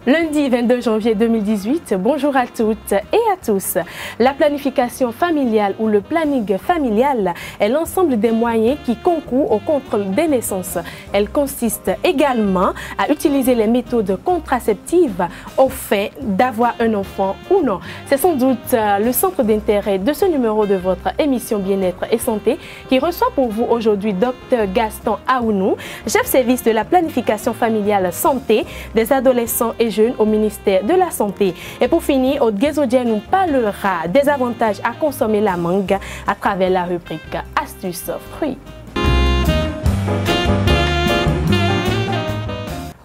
Lundi 22 janvier 2018, bonjour à toutes et à tous. La planification familiale ou le planning familial est l'ensemble des moyens qui concourent au contrôle des naissances. Elle consiste également à utiliser les méthodes contraceptives au fait d'avoir un enfant ou non. C'est sans doute le centre d'intérêt de ce numéro de votre émission Bien-être et Santé qui reçoit pour vous aujourd'hui Dr Gaston Aounou, chef service de la planification familiale santé des adolescents et jeunes au ministère de la Santé. Et pour finir, Odgezodia nous parlera des avantages à consommer la mangue à travers la rubrique Astuces fruits.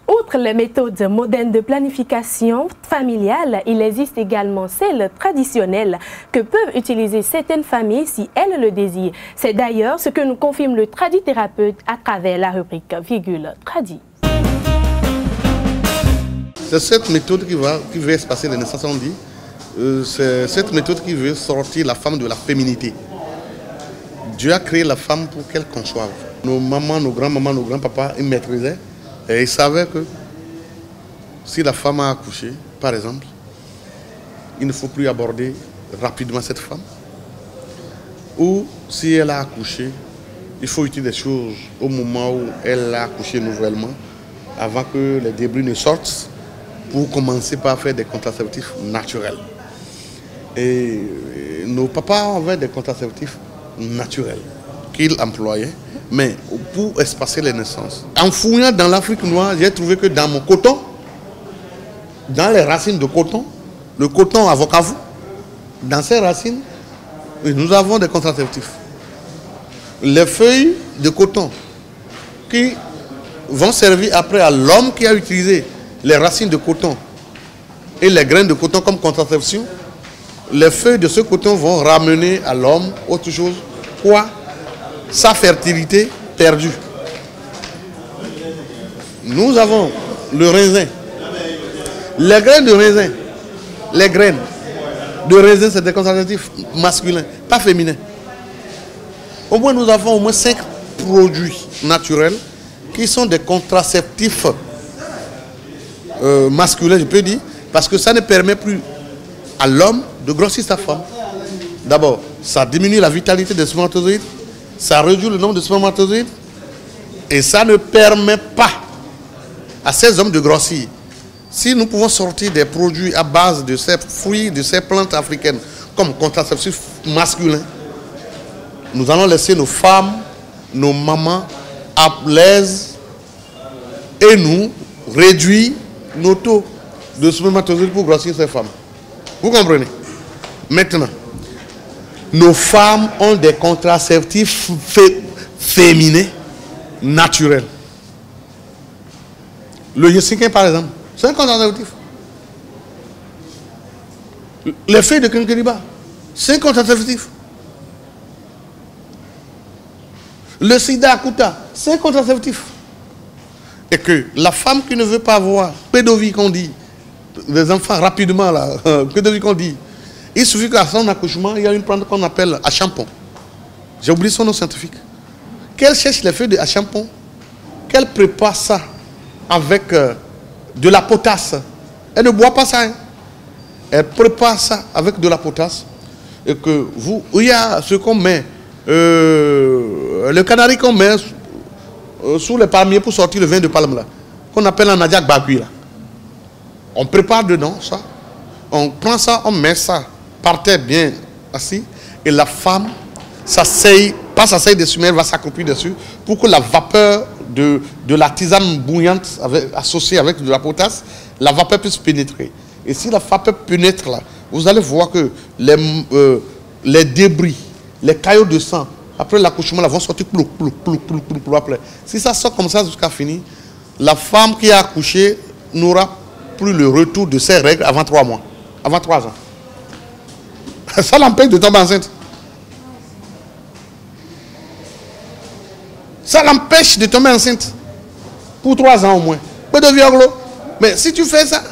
Outre les méthodes modernes de planification familiale, il existe également celles traditionnelles que peuvent utiliser certaines familles si elles le désirent. C'est d'ailleurs ce que nous confirme le tradithérapeute à travers la rubrique Virgule Tradi. C'est cette méthode qui veut espacer les naissances, on dit. C'est cette méthode qui veut sortir la femme de la féminité. Dieu a créé la femme pour qu'elle conçoive. Nos mamans, nos grands-mamans, nos grands-papas, ils maîtrisaient. Et ils savaient que si la femme a accouché, par exemple, il ne faut plus aborder rapidement cette femme. Ou si elle a accouché, il faut utiliser des choses au moment où elle a accouché nouvellement, avant que les débris ne sortent, pour commencer par faire des contraceptifs naturels. Et nos papas avaient des contraceptifs naturels qu'ils employaient, mais pour espacer les naissances. En fouillant dans l'Afrique noire, j'ai trouvé que dans mon coton, dans les racines de coton, le coton avocavou, dans ces racines, nous avons des contraceptifs. Les feuilles de coton qui vont servir après à l'homme qui a utilisé les racines de coton et les graines de coton comme contraception, les feuilles de ce coton vont ramener à l'homme autre chose, quoi? Sa fertilité perdue. Nous avons le raisin. Les graines de raisin, les graines de raisin, c'est des contraceptifs masculins, pas féminins. Au moins, nous avons au moins 5 produits naturels qui sont des contraceptifs masculin, je peux dire, parce que ça ne permet plus à l'homme de grossir sa femme. D'abord, ça diminue la vitalité des spermatozoïdes, ça réduit le nombre de spermatozoïdes et ça ne permet pas à ces hommes de grossir. Si nous pouvons sortir des produits à base de ces fruits, de ces plantes africaines comme contraceptifs masculins, nous allons laisser nos femmes, nos mamans à l'aise et nous réduire nos taux de spermatozoïdes pour grossir ces femmes. Vous comprenez? Maintenant, nos femmes ont des contraceptifs féminins naturels. Le yessiquin, par exemple, c'est un contraceptif. Les feuilles de quinqueliba, c'est un contraceptif. Le sida akuta, c'est un contraceptif. Et que la femme qui ne veut pas avoir pédovie qu'on dit, des enfants rapidement là, pédovie qu'on dit, il suffit qu'à son accouchement, il y a une plante qu'on appelle achampon. J'ai oublié son nom scientifique. Qu'elle cherche les feuilles de achampon, qu'elle prépare ça avec de la potasse. Elle ne boit pas ça. Hein. Elle prépare ça avec de la potasse. Et que vous, il y a ce qu'on met, le canari qu'on met sous les palmiers pour sortir le vin de palme là, qu'on appelle un Nadiak Bagui là. On prépare dedans ça, on prend ça, on met ça par terre bien assis, et la femme s'asseye, pas s'asseye dessus, mais elle va s'accroupir dessus pour que la vapeur de la tisane bouillante associée avec de la potasse, la vapeur puisse pénétrer. Et si la vapeur pénètre là, vous allez voir que les débris, les caillots de sang, après l'accouchement, là, vont sortir après. Si ça sort comme ça jusqu'à finir, la femme qui a accouché n'aura plus le retour de ses règles avant 3 mois, avant 3 ans. Ça l'empêche de tomber enceinte. Ça l'empêche de tomber enceinte. Pour 3 ans au moins. Mais si tu fais ça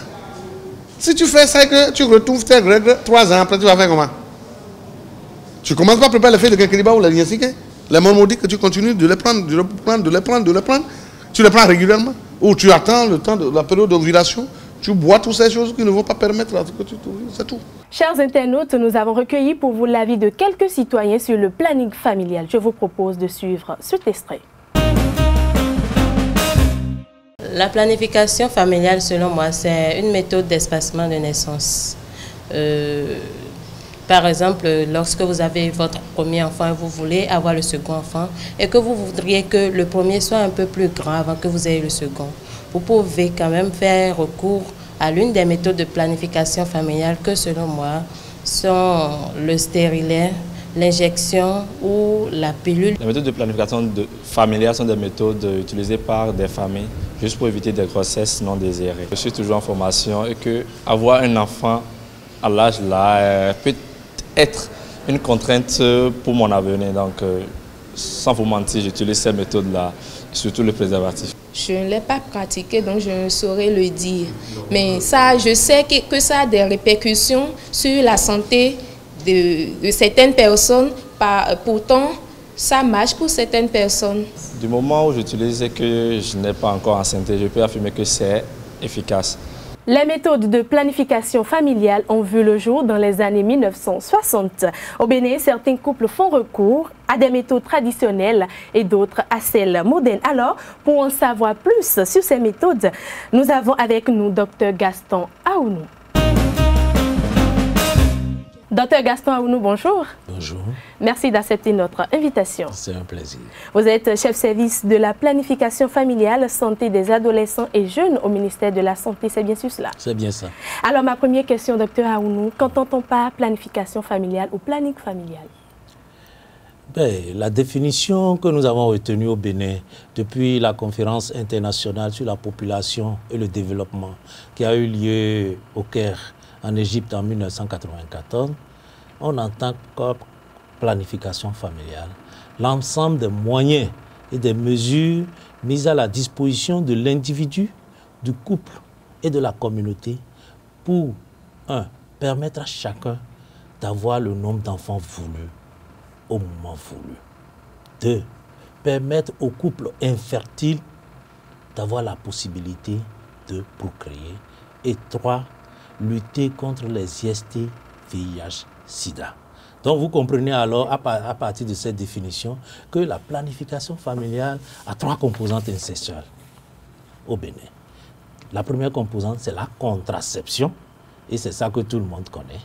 et que tu retrouves tes règles 3 ans après, tu vas faire comment? Tu commences pas à préparer les feuilles de quinqueliba ou les lignasiques. Les mormodiques que tu continues de les prendre, Tu les prends régulièrement. Ou tu attends le temps de la période d'ovulation. Tu bois toutes ces choses qui ne vont pas permettre à ce que tu t'ouvres, c'est tout. Chers internautes, nous avons recueilli pour vous l'avis de quelques citoyens sur le planning familial. Je vous propose de suivre cet extrait. La planification familiale, selon moi, c'est une méthode d'espacement de naissance. Par exemple, lorsque vous avez votre premier enfant et vous voulez avoir le second enfant et que vous voudriez que le premier soit un peu plus grand avant que vous ayez le second, vous pouvez quand même faire recours à l'une des méthodes de planification familiale que, selon moi, sont le stérilet, l'injection ou la pilule. Les méthodes de planification familiale sont des méthodes utilisées par des familles juste pour éviter des grossesses non désirées. Je suis toujours en formation et que avoir un enfant à l'âge là peut être une contrainte pour mon avenir. Donc, sans vous mentir, j'utilise ces méthodes-là, surtout le préservatif. Je ne l'ai pas pratiqué, donc je ne saurais le dire. Mais ça, je sais que ça a des répercussions sur la santé de certaines personnes. Pourtant, ça marche pour certaines personnes. Du moment où j'utilise et que je n'ai pas encore enceinte, je peux affirmer que c'est efficace. Les méthodes de planification familiale ont vu le jour dans les années 1960. Au Bénin, certains couples font recours à des méthodes traditionnelles et d'autres à celles modernes. Alors, pour en savoir plus sur ces méthodes, nous avons avec nous Dr Gaston Aounou. Dr Gaston Aounou, bonjour. Bonjour. Merci d'accepter notre invitation. C'est un plaisir. Vous êtes chef service de la planification familiale, santé des adolescents et jeunes au ministère de la Santé, c'est bien sûr cela? C'est bien ça. Alors ma première question, docteur Aounou, qu'entend-on par planification familiale ou planning familial? La définition que nous avons retenue au Bénin depuis la conférence internationale sur la population et le développement qui a eu lieu au Caire, en Égypte en 1994, on entend comme planification familiale l'ensemble des moyens et des mesures mises à la disposition de l'individu, du couple et de la communauté pour, 1, permettre à chacun d'avoir le nombre d'enfants voulus au moment voulu. 2, permettre aux couples infertiles d'avoir la possibilité de procréer. Et 3, lutter contre les IST, VIH, SIDA. Donc vous comprenez alors, à partir de cette définition, que la planification familiale a 3 composantes essentielles au Bénin. La première composante, c'est la contraception, et c'est ça que tout le monde connaît.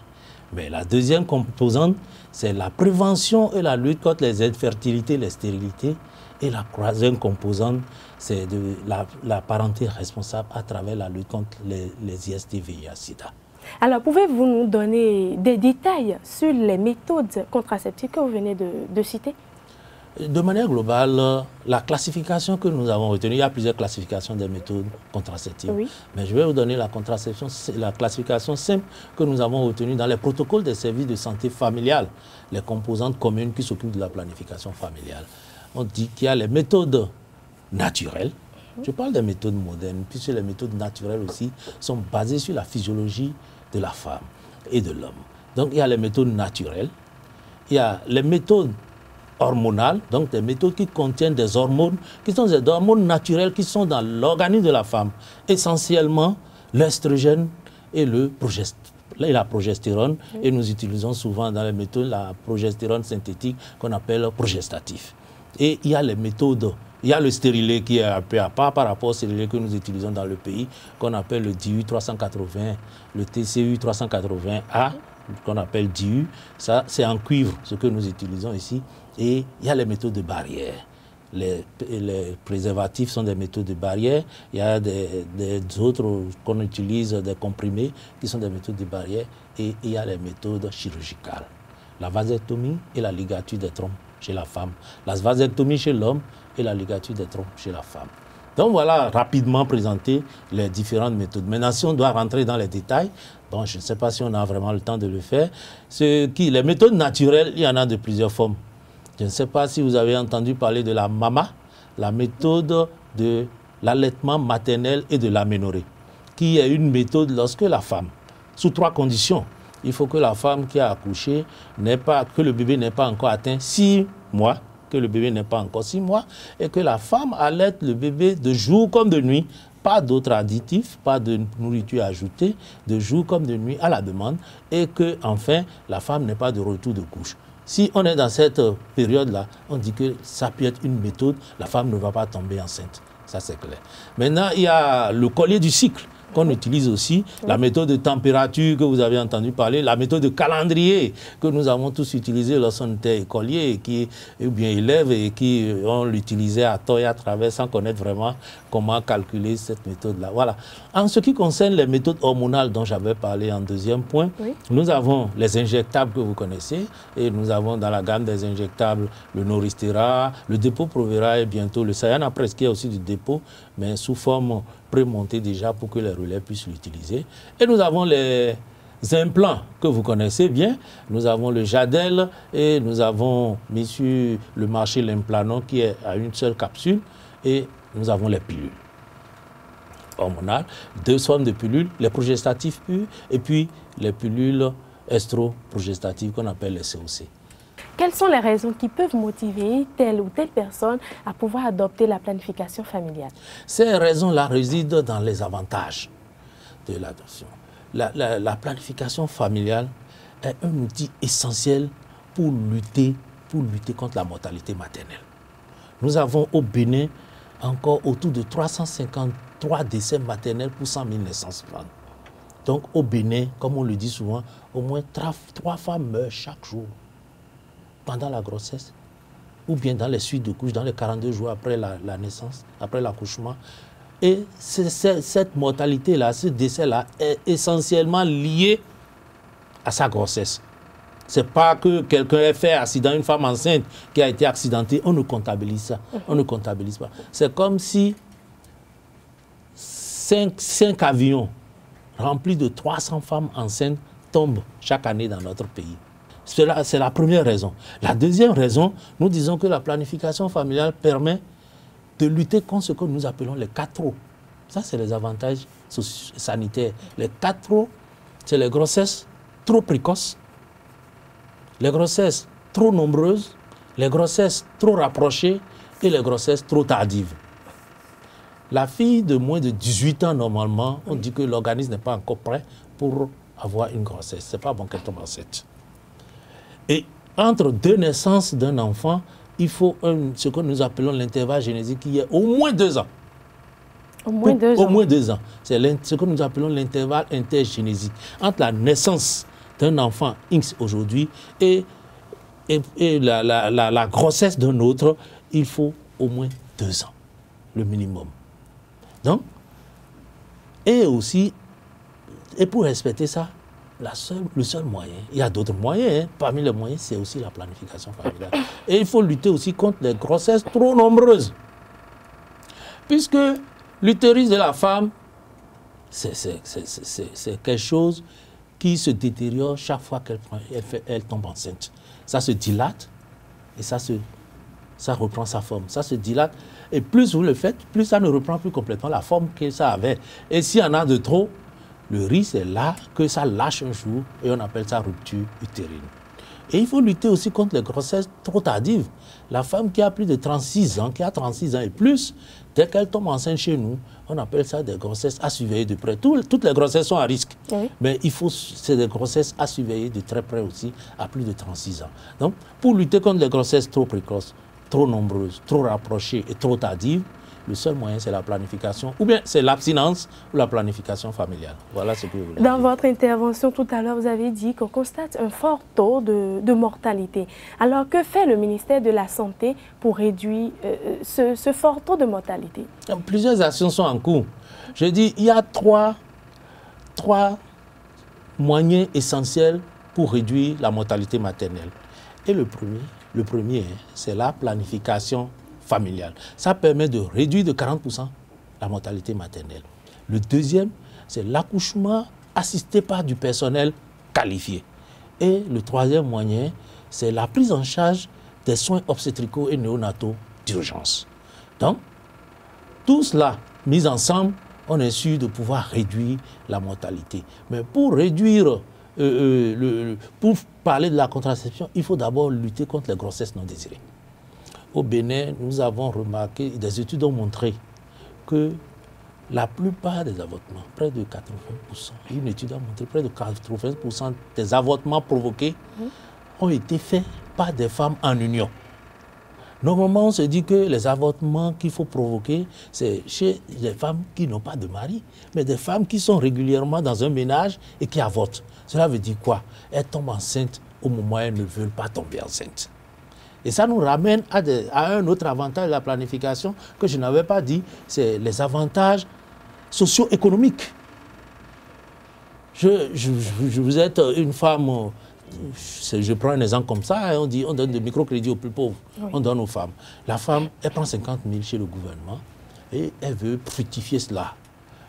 Mais la deuxième composante, c'est la prévention et la lutte contre les infertilités, les stérilités. Et la troisième composante, c'est la parenté responsable à travers la lutte contre les IST, VIH, SIDA. Alors, pouvez-vous nous donner des détails sur les méthodes contraceptives que vous venez de citer? De manière globale, la classification que nous avons retenue, il y a plusieurs classifications des méthodes contraceptives. Oui. Mais je vais vous donner la classification simple que nous avons retenue dans les protocoles des services de santé familiale, les composantes communes qui s'occupent de la planification familiale. On dit qu'il y a les méthodes naturelles. Je parle des méthodes modernes, puisque les méthodes naturelles aussi sont basées sur la physiologie de la femme et de l'homme. Donc il y a les méthodes naturelles, il y a les méthodes hormonales, donc des méthodes qui contiennent des hormones, qui sont des hormones naturelles qui sont dans l'organisme de la femme, essentiellement l'estrogène et la progestérone, et nous utilisons souvent dans les méthodes la progestérone synthétique qu'on appelle progestatif. Et il y a les méthodes, il y a le stérilet qui est un peu à part par rapport au stérilet que nous utilisons dans le pays, qu'on appelle le DIU 380, le TCU 380A, qu'on appelle DIU. Ça, c'est en cuivre, ce que nous utilisons ici. Et il y a les méthodes de barrière. Les préservatifs sont des méthodes de barrière. Il y a des autres qu'on utilise, des comprimés, qui sont des méthodes de barrière. Et il y a les méthodes chirurgicales. La vasectomie et la ligature des trompes chez la femme. La vasectomie chez l'homme et la ligature des trompes chez la femme. Donc voilà, rapidement présenter les différentes méthodes. Maintenant, si on doit rentrer dans les détails, bon, je ne sais pas si on a vraiment le temps de le faire. Les méthodes naturelles, il y en a de plusieurs formes. Je ne sais pas si vous avez entendu parler de la MAMA, la méthode de l'allaitement maternel et de l'aménorrhée, qui est une méthode lorsque la femme, sous 3 conditions, il faut que la femme qui a accouché que le bébé n'ait pas encore atteint 6 mois, que le bébé n'ait pas encore 6 mois, et que la femme allaite le bébé de jour comme de nuit pas d'autres additifs, pas de nourriture ajoutée, de jour comme de nuit à la demande, et que enfin la femme n'ait pas de retour de couche. Si on est dans cette période-là, on dit que ça peut être une méthode, la femme ne va pas tomber enceinte. Ça, c'est clair. Maintenant, il y a le collier du cycle qu'on utilise aussi, la méthode de température que vous avez entendu parler, la méthode de calendrier que nous avons tous utilisée lorsqu'on était écolier ou bien élèves et qui on l'utilisait à tort et à travers sans connaître vraiment comment calculer cette méthode-là. Voilà. En ce qui concerne les méthodes hormonales dont j'avais parlé en deuxième point, nous avons les injectables que vous connaissez et nous avons dans la gamme des injectables le Noristera, le Dépôt-Provera et bientôt le Sayana Presque, il y a aussi du dépôt, mais sous forme prémonté déjà pour que les relais puissent l'utiliser. Et nous avons les implants que vous connaissez bien. Nous avons le Jadel et nous avons mis sur le marché l'implanon qui est à une seule capsule et nous avons les pilules hormonales, 2 formes de pilules, les progestatifs purs et puis les pilules estro-progestatives qu'on appelle les COC. Quelles sont les raisons qui peuvent motiver telle ou telle personne à pouvoir adopter la planification familiale? Ces raisons-là résident dans les avantages de l'adoption. La planification familiale est un outil essentiel pour lutter contre la mortalité maternelle. Nous avons au Bénin encore autour de 353 décès maternels pour 100 000 naissances. Donc au Bénin, comme on le dit souvent, au moins 3 femmes meurent chaque jour pendant la grossesse, ou bien dans les suites de couches, dans les 42 jours après la naissance, après l'accouchement. Et cette mortalité-là, ce décès-là est essentiellement lié à sa grossesse. Ce n'est pas que quelqu'un ait fait accident, une femme enceinte qui a été accidentée, on ne comptabilise ça. On ne comptabilise pas. C'est comme si 5 avions remplis de 300 femmes enceintes tombent chaque année dans notre pays. C'est la première raison. La deuxième raison, nous disons que la planification familiale permet de lutter contre ce que nous appelons les 4 O. Ça, c'est les avantages sanitaires. Les 4 O, c'est les grossesses trop précoces, les grossesses trop nombreuses, les grossesses trop rapprochées et les grossesses trop tardives. La fille de moins de 18 ans, normalement, on dit que l'organisme n'est pas encore prêt pour avoir une grossesse. Ce n'est pas bon qu'elle tombe enceinte. Et entre 2 naissances d'un enfant, il faut ce que nous appelons l'intervalle génétique qui est au moins 2 ans. Au moins 2 ans. Au moins 2 ans. C'est ce que nous appelons l'intervalle intergénésique. Entre la naissance d'un enfant X aujourd'hui et la grossesse d'un autre, il faut au moins 2 ans, le minimum. Donc, et aussi, et pour respecter ça, le seul moyen, il y a d'autres moyens, hein. Parmi les moyens, c'est aussi la planification familiale. Et il faut lutter aussi contre les grossesses trop nombreuses. Puisque l'utérus de la femme, c'est quelque chose qui se détériore chaque fois qu'elle tombe enceinte. Ça se dilate et ça reprend sa forme. Ça se dilate et plus vous le faites, plus ça ne reprend plus complètement la forme que ça avait. Et s'il y en a de trop, le risque est là que ça lâche un jour et on appelle ça rupture utérine. Et il faut lutter aussi contre les grossesses trop tardives. La femme qui a plus de 36 ans, qui a 36 ans et plus, dès qu'elle tombe enceinte chez nous, on appelle ça des grossesses à surveiller de près. Toutes les grossesses sont à risque, mais c'est des grossesses à surveiller de très près aussi à plus de 36 ans. Donc, pour lutter contre les grossesses trop précoces, trop nombreuses, trop rapprochées et trop tardives, le seul moyen, c'est la planification, ou bien c'est l'abstinence ou la planification familiale. Voilà ce que je voulais dire. Dans votre intervention tout à l'heure, vous avez dit qu'on constate un fort taux de mortalité. Alors, que fait le ministère de la Santé pour réduire ce fort taux de mortalité? Plusieurs actions sont en cours. Je dis, il y a trois moyens essentiels pour réduire la mortalité maternelle. Et le premier, c'est la planification familiale. Ça permet de réduire de 40% la mortalité maternelle. Le deuxième, c'est l'accouchement assisté par du personnel qualifié. Et le troisième moyen, c'est la prise en charge des soins obstétricaux et néonataux d'urgence. Donc, tout cela mis ensemble, on est sûr de pouvoir réduire la mortalité. Mais pour réduire, pour parler de la contraception, il faut d'abord lutter contre les grossesses non désirées. Au Bénin, nous avons remarqué, des études ont montré que la plupart des avortements, près de 80%, une étude a montré près de 80% des avortements provoqués ont été faits par des femmes en union. Normalement, on se dit que les avortements qu'il faut provoquer, c'est chez les femmes qui n'ont pas de mari, mais des femmes qui sont régulièrement dans un ménage et qui avortent. Cela veut dire quoi? Elles tombent enceintes au moment où elles ne veulent pas tomber enceintes. Et ça nous ramène à un autre avantage de la planification que je n'avais pas dit, c'est les avantages socio-économiques. Vous êtes une femme, je prends un exemple comme ça, on dit on donne des microcrédits aux plus pauvres, on donne aux femmes. La femme, elle prend 50 000 chez le gouvernement et elle veut fructifier cela.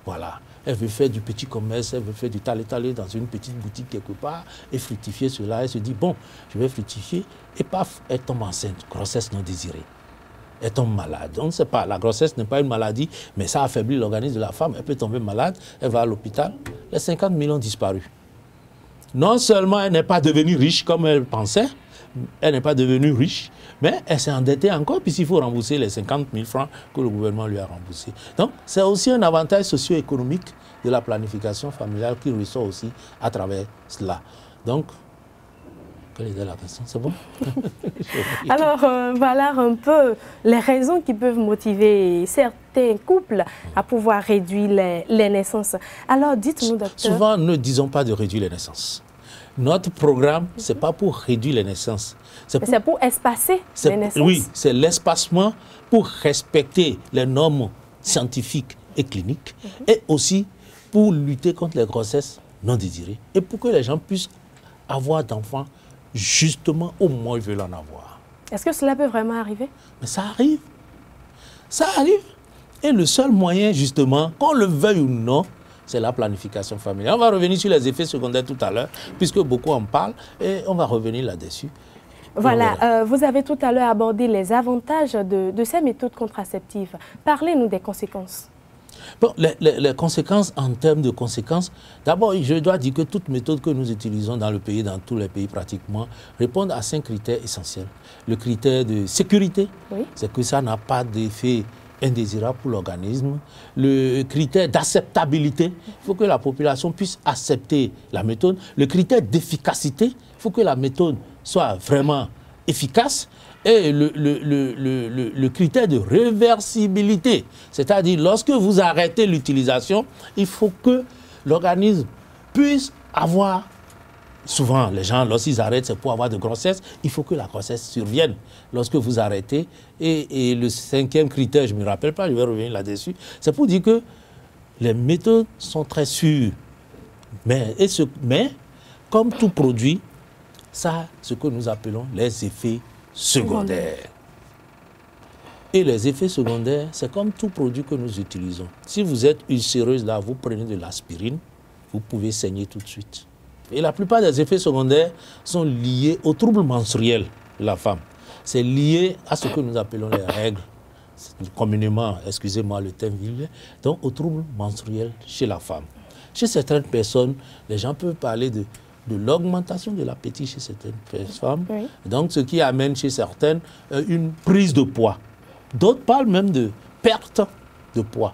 Voilà. Elle veut faire du petit commerce, elle veut faire du talé-talé dans une petite boutique quelque part et fructifier cela. Elle se dit, bon, je vais fructifier. Et paf, elle tombe enceinte, grossesse non désirée. Elle tombe malade. On ne sait pas, la grossesse n'est pas une maladie, mais ça affaiblit l'organisme de la femme. Elle peut tomber malade, elle va à l'hôpital. Les 50 000 ont disparu. Non seulement elle n'est pas devenue riche comme elle pensait, elle n'est pas devenue riche, mais elle s'est endettée encore, puisqu'il faut rembourser les 50 000 francs que le gouvernement lui a remboursés. Donc, c'est aussi un avantage socio-économique de la planification familiale qui ressort aussi à travers cela. Donc, quelle était la question? C'est bon? Alors, voilà un peu les raisons qui peuvent motiver certains couples à pouvoir réduire les naissances. Alors, dites-nous, docteur. Souvent, ne disons pas de réduire les naissances. Notre programme, ce n'est pas pour réduire les naissances. C'est pour espacer les naissances. Oui, c'est l'espacement pour respecter les normes scientifiques et cliniques et aussi pour lutter contre les grossesses non désirées et pour que les gens puissent avoir d'enfants justement au moment où ils veulent en avoir. Est-ce que cela peut vraiment arriver? Mais ça arrive. Ça arrive. Et le seul moyen, justement, qu'on le veuille ou non, c'est la planification familiale. On va revenir sur les effets secondaires tout à l'heure, puisque beaucoup en parlent, et on va revenir là-dessus. Voilà, vous avez tout à l'heure abordé les avantages de ces méthodes contraceptives. Parlez-nous des conséquences. Bon, les conséquences, en termes de conséquences, d'abord, je dois dire que toute méthode que nous utilisons dans le pays, dans tous les pays pratiquement, répondent à 5 critères essentiels. Le critère de sécurité, c'est que ça n'a pas d'effet indésirable pour l'organisme. Le critère d'acceptabilité, il faut que la population puisse accepter la méthode. Le critère d'efficacité, il faut que la méthode soit vraiment efficace. Et le critère de réversibilité, c'est-à-dire lorsque vous arrêtez l'utilisation, il faut que l'organisme puisse avoir, souvent les gens lorsqu'ils arrêtent c'est pour avoir de grossesse, il faut que la grossesse survienne lorsque vous arrêtez. Et le 5e critère, je ne me rappelle pas, je vais revenir là-dessus, c'est pour dire que les méthodes sont très sûres. Mais comme tout produit, ça a ce que nous appelons les effets secondaires. Et les effets secondaires, c'est comme tout produit que nous utilisons. Si vous êtes ulcéreuse, là, vous prenez de l'aspirine, vous pouvez saigner tout de suite. Et la plupart des effets secondaires sont liés aux troubles menstruels de la femme. C'est lié à ce que nous appelons les règles, communément, excusez-moi le terme vulgaire, donc aux troubles menstruels chez la femme. Chez certaines personnes, les gens peuvent parler de l'augmentation de l'appétit chez certaines femmes, donc ce qui amène chez certaines une prise de poids. D'autres parlent même de perte de poids.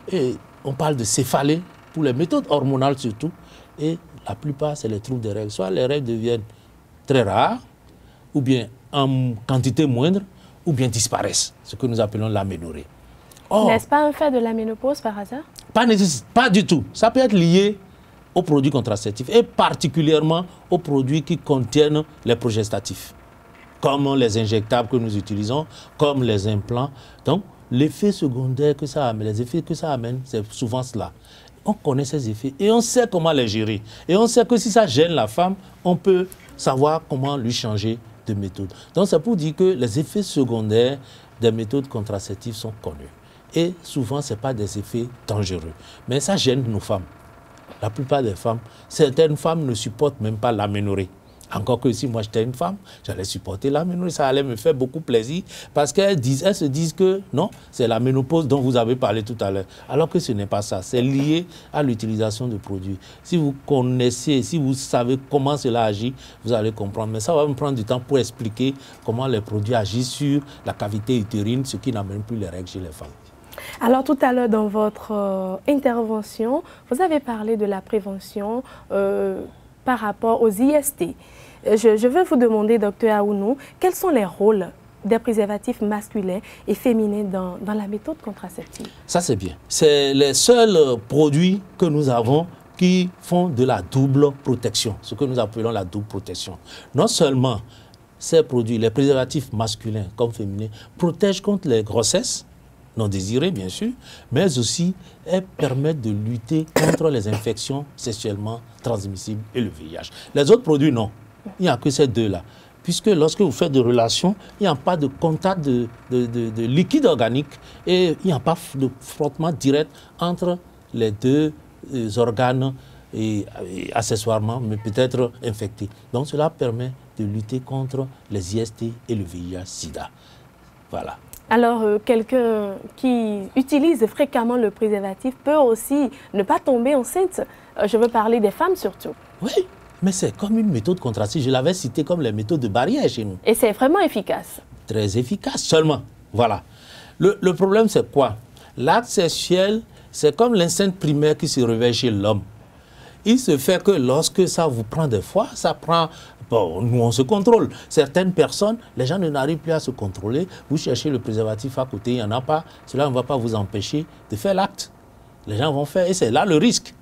Et on parle de céphalée pour les méthodes hormonales surtout, et la plupart c'est les troubles des règles. Soit les règles deviennent très rares, ou bien en quantité moindre, ou bien disparaissent, ce que nous appelons l'aménorrhée. N'est-ce pas un fait de la ménopause par hasard? Pas du tout. Ça peut être lié aux produits contraceptifs et particulièrement aux produits qui contiennent les progestatifs, comme les injectables que nous utilisons, comme les implants. Donc, l'effet secondaire que ça amène, les effets que ça amène, c'est souvent cela. On connaît ces effets et on sait comment les gérer. Et on sait que si ça gêne la femme, on peut savoir comment lui changer de méthode. Donc, c'est pour dire que les effets secondaires des méthodes contraceptives sont connus. Et souvent, ce n'est pas des effets dangereux. Mais ça gêne nos femmes. La plupart des femmes, certaines femmes ne supportent même pas l'aménorrhée. Encore que si moi j'étais une femme, j'allais supporter l'aménorrhée, ça allait me faire beaucoup plaisir parce qu'elles se disent que non, c'est la ménopause dont vous avez parlé tout à l'heure. Alors que ce n'est pas ça, c'est lié à l'utilisation de produits. Si vous connaissez, si vous savez comment cela agit, vous allez comprendre. Mais ça va me prendre du temps pour expliquer comment les produits agissent sur la cavité utérine, ce qui n'amène plus les règles chez les femmes. Alors tout à l'heure dans votre intervention, vous avez parlé de la prévention par rapport aux IST. Je veux vous demander, docteur Aounou, quels sont les rôles des préservatifs masculins et féminins dans la méthode contraceptive? Ça c'est bien. C'est les seuls produits que nous avons qui font de la double protection, ce que nous appelons la double protection. Non seulement ces produits, les préservatifs masculins comme féminins, protègent contre les grossesses non désirées, bien sûr, mais aussi elles permettent de lutter contre les infections sexuellement transmissibles et le VIH. Les autres produits, non. Il n'y a que ces deux-là. Puisque lorsque vous faites des relations, il n'y a pas de contact de liquide organique et il n'y a pas de frottement direct entre les deux organes et accessoirement, mais peut-être infectés. Donc cela permet de lutter contre les IST et le VIH-Sida. Voilà. Alors, quelqu'un qui utilise fréquemment le préservatif peut aussi ne pas tomber enceinte. Je veux parler des femmes surtout. Oui, mais c'est comme une méthode contraceptive. Je l'avais cité comme les méthodes de barrière chez nous. Et c'est vraiment efficace. Très efficace seulement. Voilà. Le problème, c'est quoi? L'acte sexuel, c'est comme l'instinct primaire qui se réveille chez l'homme. Il se fait que lorsque ça vous prend des fois, ça prend... Bon, nous, on se contrôle. Certaines personnes, les gens n'arrivent plus à se contrôler. Vous cherchez le préservatif à côté, il n'y en a pas. Cela ne va pas vous empêcher de faire l'acte. Les gens vont faire, et c'est là le risque.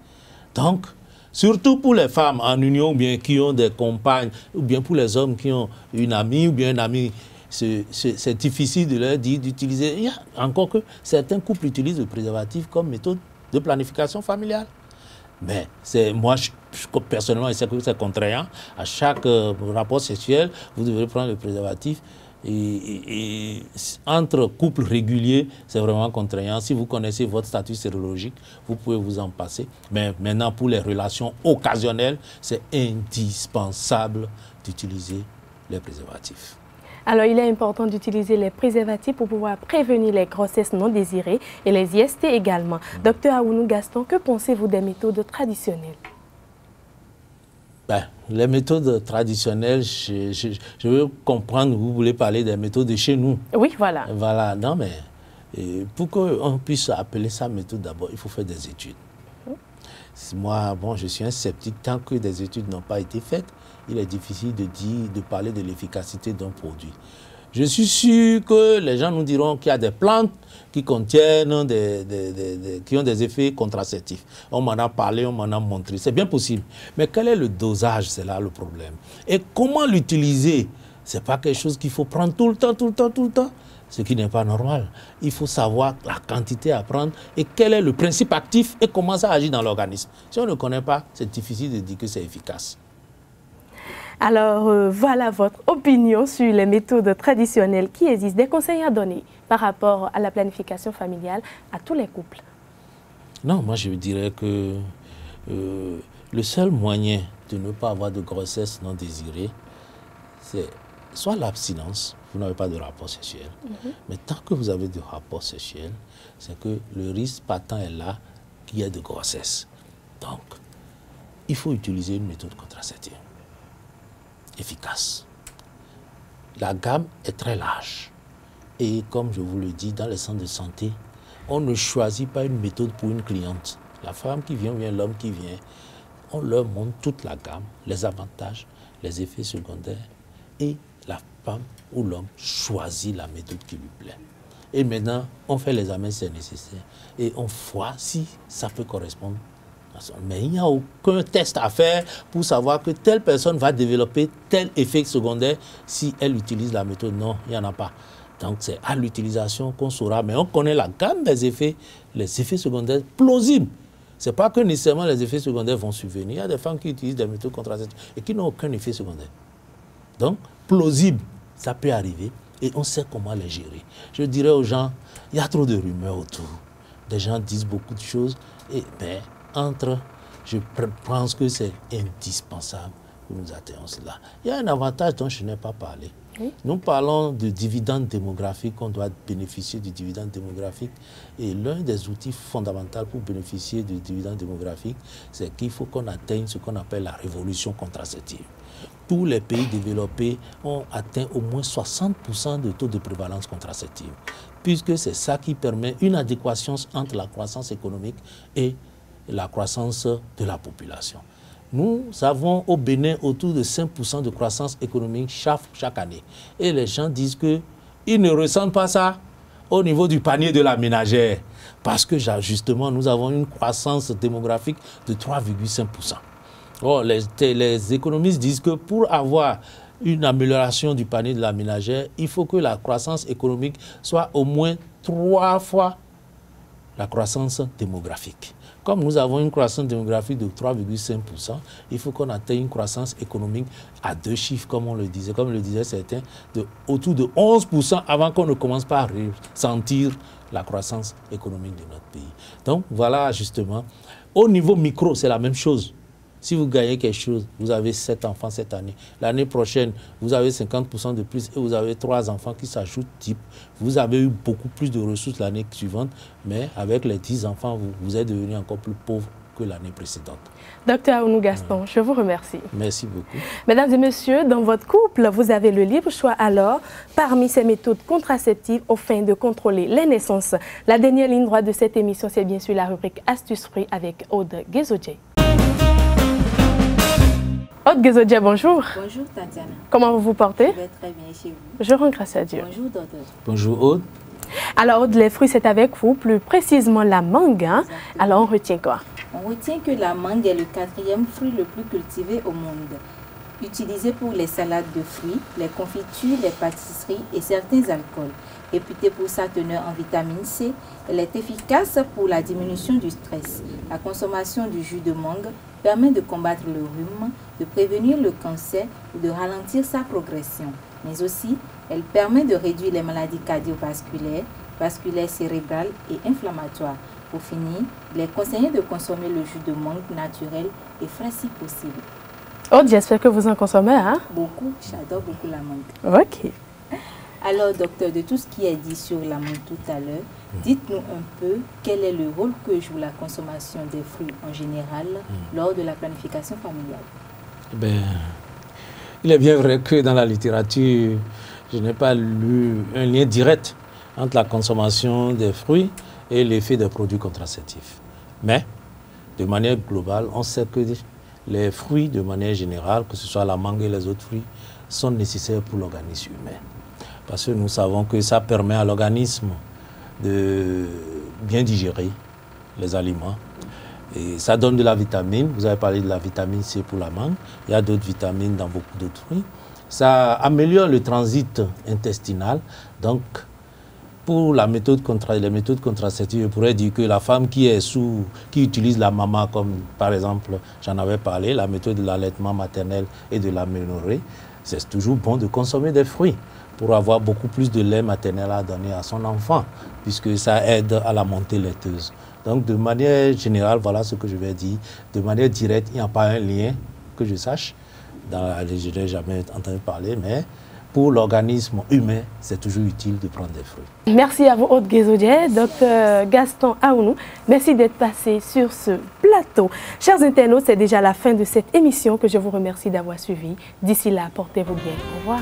Donc, surtout pour les femmes en union, ou bien qui ont des compagnes, ou bien pour les hommes qui ont une amie, ou bien un ami, c'est difficile de leur dire d'utiliser. Il y a encore que certains couples utilisent le préservatif comme méthode de planification familiale. Mais moi, personnellement, je sais que c'est contraignant. À chaque rapport sexuel, vous devez prendre le préservatif. Et entre couples réguliers, c'est vraiment contraignant. Si vous connaissez votre statut sérologique, vous pouvez vous en passer. Mais maintenant, pour les relations occasionnelles, c'est indispensable d'utiliser les préservatifs. Alors, il est important d'utiliser les préservatifs pour pouvoir prévenir les grossesses non désirées et les IST également. Docteur Aounou Gaston, que pensez-vous des méthodes traditionnelles? Les méthodes traditionnelles, je veux comprendre, vous voulez parler des méthodes de chez nous. Oui, voilà. Voilà, non mais pour qu'on puisse appeler ça méthode d'abord, il faut faire des études. Moi, bon, je suis un sceptique, tant que des études n'ont pas été faites, il est difficile de parler de l'efficacité d'un produit. Je suis sûr que les gens nous diront qu'il y a des plantes qui contiennent qui ont des effets contraceptifs. On m'en a parlé, on m'en a montré. C'est bien possible. Mais quel est le dosage? C'est là le problème. Et comment l'utiliser? Ce n'est pas quelque chose qu'il faut prendre tout le temps. Ce qui n'est pas normal. Il faut savoir la quantité à prendre et quel est le principe actif et comment ça agit dans l'organisme. Si on ne connaît pas, c'est difficile de dire que c'est efficace. Alors, voilà votre opinion sur les méthodes traditionnelles qui existent. Des conseils à donner par rapport à la planification familiale à tous les couples? Non, moi je dirais que le seul moyen de ne pas avoir de grossesse non désirée, c'est soit l'abstinence, vous n'avez pas de rapport sexuel, mais tant que vous avez de rapport sexuel, c'est que le risque patent est là qu'il y ait de grossesse. Donc, il faut utiliser une méthode contraceptive efficace. La gamme est très large. Et comme je vous le dis, dans les centres de santé, on ne choisit pas une méthode pour une cliente. La femme qui vient ou bien l'homme qui vient, on leur montre toute la gamme, les avantages, les effets secondaires, et la femme ou l'homme choisit la méthode qui lui plaît. Et maintenant, on fait l'examen si c'est nécessaire et on voit si ça peut correspondre. Mais il n'y a aucun test à faire pour savoir que telle personne va développer tel effet secondaire si elle utilise la méthode. Non, il n'y en a pas. Donc c'est à l'utilisation qu'on saura. Mais on connaît la gamme des effets, les effets secondaires plausibles. Ce n'est pas que nécessairement les effets secondaires vont survenir. Il y a des femmes qui utilisent des méthodes contraceptives et qui n'ont aucun effet secondaire. Donc, plausible, ça peut arriver et on sait comment les gérer. Je dirais aux gens, il y a trop de rumeurs autour. Des gens disent beaucoup de choses et je pense que c'est indispensable que nous atteignons cela. Il y a un avantage dont je n'ai pas parlé. Oui. Nous parlons de dividendes démographiques, on doit bénéficier du dividende démographique. Et l'un des outils fondamentaux pour bénéficier du dividende démographique, c'est qu'il faut qu'on atteigne ce qu'on appelle la révolution contraceptive. Tous les pays développés ont atteint au moins 60% de taux de prévalence contraceptive, puisque c'est ça qui permet une adéquation entre la croissance économique et la croissance de la population. Nous avons au Bénin autour de 5% de croissance économique chaque année. Et les gens disent qu'ils ne ressentent pas ça au niveau du panier de la ménagère. Parce que justement, nous avons une croissance démographique de 3,5%. Oh, les économistes disent que pour avoir une amélioration du panier de la ménagère, il faut que la croissance économique soit au moins 3 fois la croissance démographique. Comme nous avons une croissance démographique de 3,5%, il faut qu'on atteigne une croissance économique à 2 chiffres, comme le disaient certains, autour de 11% avant qu'on ne commence pas à ressentir la croissance économique de notre pays. Donc voilà justement, au niveau micro, c'est la même chose. Si vous gagnez quelque chose, vous avez 7 enfants cette année. L'année prochaine, vous avez 50% de plus et vous avez 3 enfants qui s'ajoutent type. Vous avez eu beaucoup plus de ressources l'année suivante, mais avec les 10 enfants, vous êtes devenu encore plus pauvre que l'année précédente. Docteur Aounou Gaston, je vous remercie. Merci beaucoup. Mesdames et messieurs, dans votre couple, vous avez le libre choix alors parmi ces méthodes contraceptives aux fins de contrôler les naissances. La dernière ligne droite de cette émission, c'est bien sûr la rubrique Astuces Fruits avec Aude Guézodje. Aude Guézodje, bonjour. Bonjour Tatiana. Comment vous vous portez? Je vais très bien chez vous. Je rends grâce à Dieu. Bonjour docteur. Bonjour Aude. Alors Aude, les fruits c'est avec vous, plus précisément la mangue. Hein? Alors on retient quoi? On retient que la mangue est le 4e fruit le plus cultivé au monde. Utilisé pour les salades de fruits, les confitures, les pâtisseries et certains alcools. Réputée pour sa teneur en vitamine C, elle est efficace pour la diminution du stress. La consommation du jus de mangue permet de combattre le rhume, de prévenir le cancer ou de ralentir sa progression. Mais aussi, elle permet de réduire les maladies cardiovasculaires, vasculaires cérébrales et inflammatoires. Pour finir, il est conseillé de consommer le jus de mangue naturel et frais si possible. Aude, j'espère que vous en consommez, hein? Beaucoup, j'adore beaucoup la mangue. Ok. Alors, docteur, de tout ce qui est dit sur la mangue tout à l'heure, dites-nous un peu quel est le rôle que joue la consommation des fruits en général lors de la planification familiale. Ben, il est bien vrai que dans la littérature, je n'ai pas lu un lien direct entre la consommation des fruits et l'effet des produits contraceptifs. Mais, de manière globale, on sait que les fruits, de manière générale, que ce soit la mangue et les autres fruits, sont nécessaires pour l'organisme humain. Parce que nous savons que ça permet à l'organisme de bien digérer les aliments. Et ça donne de la vitamine. Vous avez parlé de la vitamine C pour la mangue. Il y a d'autres vitamines dans beaucoup d'autres fruits. Ça améliore le transit intestinal. Donc, pour les méthodes contraceptives, je pourrais dire que la femme qui utilise la mama, comme par exemple, j'en avais parlé, la méthode de l'allaitement maternel et de l'aménorrhée, c'est toujours bon de consommer des fruits pour avoir beaucoup plus de lait maternel à donner à son enfant, puisque ça aide à la montée laiteuse. Donc, de manière générale, voilà ce que je vais dire. De manière directe, il n'y a pas un lien que je sache. Je n'ai jamais entendu parler, mais pour l'organisme humain, c'est toujours utile de prendre des fruits. Merci à vous, Aude Guézodje, docteur Gaston Aounou. Merci d'être passé sur ce plateau. Chers internautes, c'est déjà la fin de cette émission que je vous remercie d'avoir suivi. D'ici là, portez-vous bien. Au revoir.